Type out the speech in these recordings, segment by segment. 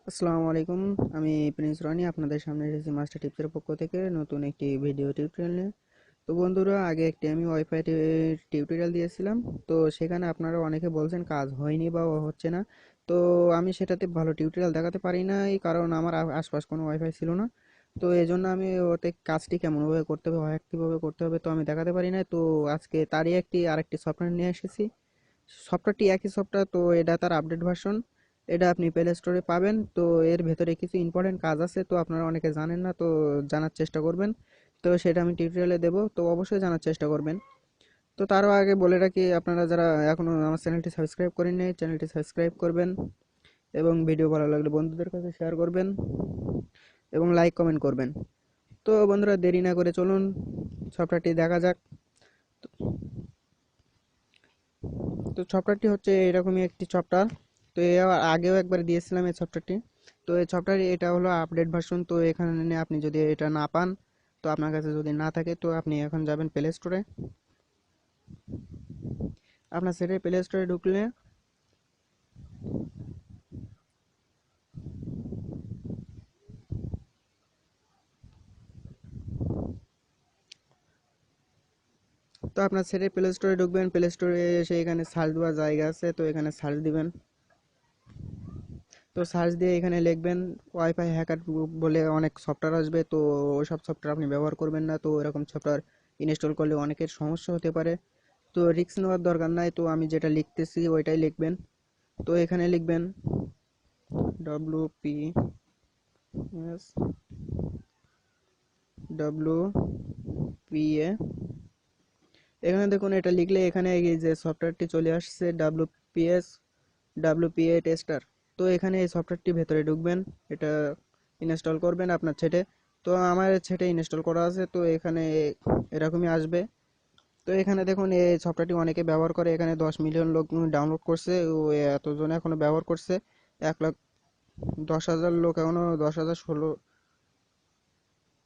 আসসালামু আলাইকুম। আমি প্রিন্স রানি আপনাদের সামনে এসেছি মাস্টার টিপসের পক্ষ থেকে নতুন একটি ভিডিও টিউটোরিয়াল নিয়ে। তো বন্ধুরা, আগে একটি আমি ওয়াইফাই টিউটোরিয়াল দিয়েছিলাম। তো সেখানে আপনারা অনেকে বলছেন কাজ হয়নি বা হচ্ছে না। তো আমি সেটাতে ভালো টিউটোরিয়াল দেখাতে পারি নাই, কারণ আমার আশপাশ কোনো ওয়াইফাই ছিল না। তো এই জন্য আমি ওতে কাজটি কেমনভাবে করতে হবে হয় কীভাবে করতে হবে তো আমি দেখাতে পারি না। তো আজকে তারই আরেকটি সফটওয়্যার নিয়ে এসেছি। সফটওয়্যারটি একই সফটওয়্যার, তো এটা তার আপডেট ভার্সন। এটা আপনি প্লে স্টোরে পাবেন। তো এর ভেতরে কিছু ইম্পর্টেন্ট কাজ আছে, তো আপনারা অনেকে জানেন না, তো জানার চেষ্টা করবেন। তো সেটা আমি টিউটোরিয়ালে দেবো, তো অবশ্যই জানার চেষ্টা করবেন। তো তারও আগে বলে রাখি, আপনারা যারা এখনও আমার চ্যানেলটি সাবস্ক্রাইব করেননি চ্যানেলটি সাবস্ক্রাইব করবেন, এবং ভিডিও ভালো লাগলে বন্ধুদের কাছে শেয়ার করবেন এবং লাইক কমেন্ট করবেন। তো বন্ধুরা, দেরি না করে চলুন সফটওয়্যারটি দেখা যাক। তো সফটওয়্যারটি হচ্ছে এরকমই একটি সফটওয়্যার। তো আগেও একবার দিয়েছিলাম এই সফটওয়্যারটি। তো এই সফটওয়্যার এটা হলো আপডেট ভার্সন। তো এখানে আপনি যদি এটা না পান, তো আপনার কাছে যদি না থাকে, তো আপনি এখন যাবেন প্লে স্টোরে। আপনার সেটে প্লে স্টোরে ঢুকলে তো আপনার সেটে প্লে স্টোরে ঢুকবেন। প্লে স্টোরে এসে এখানে সার্চ দেওয়ার জায়গা আছে, তো এখানে সার্চ দিবেন। তো সার্চ দিয়ে এখানে লিখবেন ওয়াইফাই হ্যাকার বলে অনেক সফটওয়্যার আসবে। তো ওইসব সফটওয়্যার আপনি ব্যবহার করবেন না। তো এরকম সফটওয়্যার ইনস্টল করলে অনেকের সমস্যা হতে পারে। তো রিস্ক নেওয়ার দরকার নাই। তো আমি যেটা লিখতেছি ওইটাই লিখবেন। তো এখানে লিখবেন WPS WPA। এখানে দেখুন, এটা লিখলে এখানে এই যে সফটওয়্যারটি চলে আসছে WPA টেস্টার। তো এখানে এই সফটওয়্যারটি ভেতরে ঢুকবেন, এটা ইনস্টল করবেন আপনার ছেটে। তো আমার ছেটে ইনস্টল করা আছে, তো এখানে এরকমই আসবে। তো এখানে দেখুন, এই সফটওয়্যারটি অনেকে ব্যবহার করে, এখানে 10 মিলিয়ন লোক ডাউনলোড করছে ও এতজন এখনো ব্যবহার করছে। 1,10,000 লোক এখনো 10,000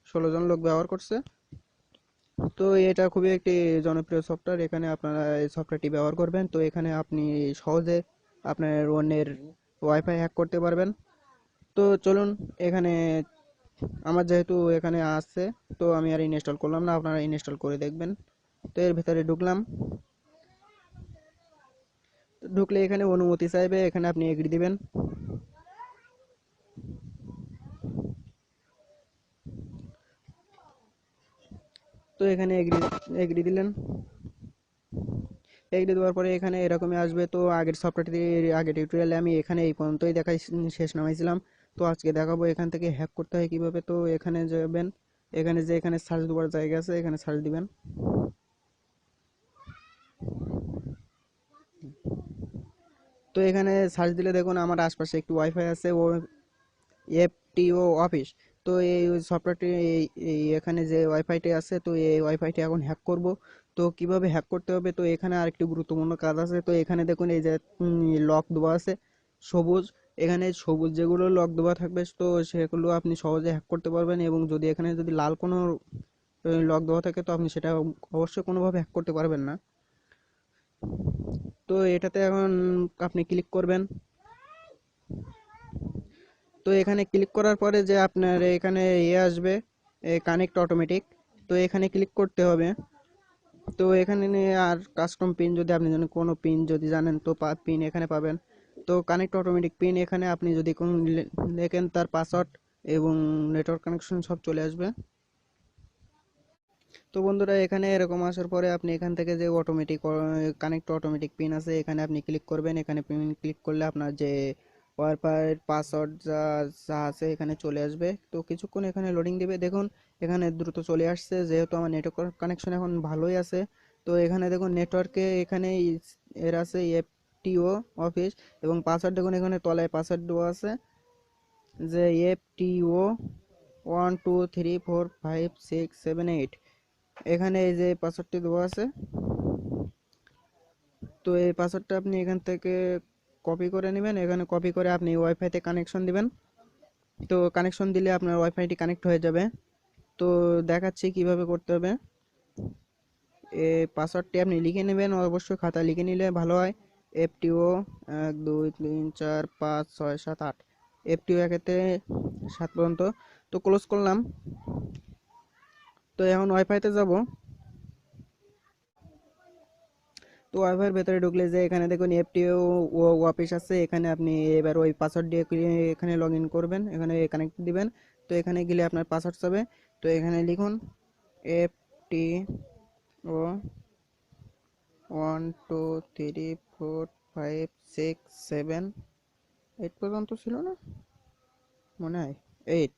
ষোলো জন লোক ব্যবহার করছে। তো এটা খুবই একটি জনপ্রিয় সফটওয়্যার। এখানে আপনারা এই সফটওয়্যারটি ব্যবহার করবেন। তো এখানে আপনি সহজে আপনার অন্যের ওয়াইফাই হ্যাক করতে পারবেন। তো চলুন, এখানে আমার যেহেতু এখানে আসছে, তো আমি আর ইনস্টল করলাম না, আপনারা ইনস্টল করে দেখবেন। তো এর ভিতরে ঢুকলাম। তো ঢুকলে এখানে অনুমতি চাইবে, এখানে আপনি এগ্রি দিবেন। তো এখানে এগ্রি এগ্রি দিলেন। এগ্রি দেওয়ার পরে এখানে এরকমই আসবে। তো আগের সফটওয়্যারটি আগের টিউটোরিয়ালে আমি এখানে এই পর্যন্তই দেখাই শেষ নামাইছিলাম। তো আজকে দেখাবো এখান থেকে হ্যাক করতে হয় কিভাবে। তো এখানে যাবেন, এখানে সার্চ দেওয়ার জায়গা আছে, এখানে সার্চ দিবেন। তো এখানে সার্চ দিলে দেখুন আমার আশপাশে একটি ওয়াইফাই আছে, ও এফটিও অফিস। তো এই সফটওয়্যারটি এখানে যে ওয়াইফাইটি আছে, তো এই ওয়াইফাইটি এখন হ্যাক করব। তো কিভাবে হ্যাক করতে হবে, তো এখানে আরেকটি গুরুত্বপূর্ণ কাজ আছে। তো এখানে দেখুন এই যে লক দেওয়া আছে সবুজ। এখানে সবুজ যেগুলো লক দেওয়া থাকবে, তো সেগুলো আপনি সহজে হ্যাক করতে পারবেন। এবং যদি এখানে যদি লাল কোনো লক দেওয়া থাকে, তো আপনি সেটা অবশ্যই কোনোভাবে হ্যাক করতে পারবেন না। তো এটাতে এখন আপনি ক্লিক করবেন। তো এখানে ক্লিক করার পরে যে আপনার এখানে আসবে কানেক্ট অটোমেটিক। তো এখানে ক্লিক করতে হবে। তো এখানে আর কাস্টম পিন, যদি আপনি জানেন কোনো পিন যদি জানেন, তো পিন এখানে পাবেন। তো কানেক্ট অটোমেটিক পিন এখানে আপনি যদি কোন লেখেন, তার পাসওয়ার্ড এবং নেটওয়ার্ক কানেকশন সব চলে আসবে। তো বন্ধুরা, এখানে এরকম আসার পরে আপনি এখান থেকে যে অটোমেটিক কানেক্ট অটোমেটিক পিন আছে, এখানে আপনি ক্লিক করবেন। এখানে পিন ক্লিক করলে আপনার যে ওয়াইফাই পাসওয়ার্ড যা যা আছে এখানে চলে আসবে। তো কিছুক্ষণ এখানে লোডিং দিবে। দেখুন এখানে দ্রুত চলে আসছে, যেহেতু আমার নেটওয়ার্ক কানেকশন এখন ভালোই আছে। তো এখানে দেখুন নেটওয়ার্কে এখানে এর আছে এফটিও অফিস, এবং পাসওয়ার্ড দেখুন এখানে তলায় পাসওয়ার্ড দেওয়া আছে যে এফটিও 1 2 3 4 5 6 7 8। এখানে এই যে পাসওয়ার্ডটি দেওয়া আছে, তো এই পাসওয়ার্ডটা আপনি এখান থেকে কপি করে নেবেন। এখানে কপি করে আপনি ওয়াইফাইতে কানেকশন দিবেন। তো কানেকশন দিলে আপনার ওয়াইফাইটি কানেক্ট হয়ে যাবে। তো দেখাচ্ছি কিভাবে করতে হবে। এই পাসওয়ার্ডটি আপনি লিখে নেবেন, অবশ্যই খাতা লিখে নিলে ভালো হয়। FTO 1 2 3 4 5 6 7 8। FTO 1 থেকে 7 পর্যন্ত। তো ক্লোজ করলাম। তো এখন ওয়াইফাইতে যাব। তো ওয়াইফাইয়ের ভেতরে ঢুকলে যে এখানে দেখুন FTO ও অফিস আছে, এখানে আপনি এবার ওই পাসওয়ার্ড দিয়ে এখানে লগ ইন করবেন, এখানে কানেক্ট দিবেন। তো এখানে গেলে আপনার পাসওয়ার্ড চাবে। তো এখানে লিখুন FTO 1 2 3 4 5 6 7 8 পর্যন্ত ছিল না, মনে হয় 8।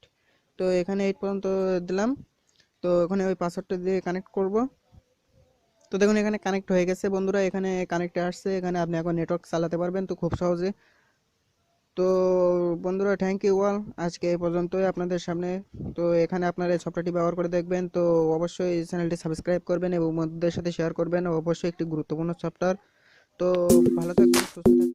তো এখানে 8 পর্যন্ত দিলাম। তো ওখানে ওই পাসওয়ার্ডটা দিয়ে কানেক্ট করব। তো দেখুন এখানে কানেক্ট হয়ে গেছে বন্ধুরা, এখানে কানেক্টে আসছে, এখানে আপনি এখন নেটওয়ার্ক চালাতে পারবেন তো খুব সহজে। তো বন্ধুরা, থ্যাংক ইউ অল, আজকে এই পর্যন্তই আপনাদের সামনে। তো এখানে আপনারা এই সফটওয়্যারটি ব্যবহার করে দেখবেন। তো অবশ্যই এই চ্যানেলটি সাবস্ক্রাইব করবেন এবং বন্ধুদের সাথে শেয়ার করবেন, অবশ্যই একটি গুরুত্বপূর্ণ সফটওয়্যার। তো ভালো থাকবেন, সুস্থ থাকবেন।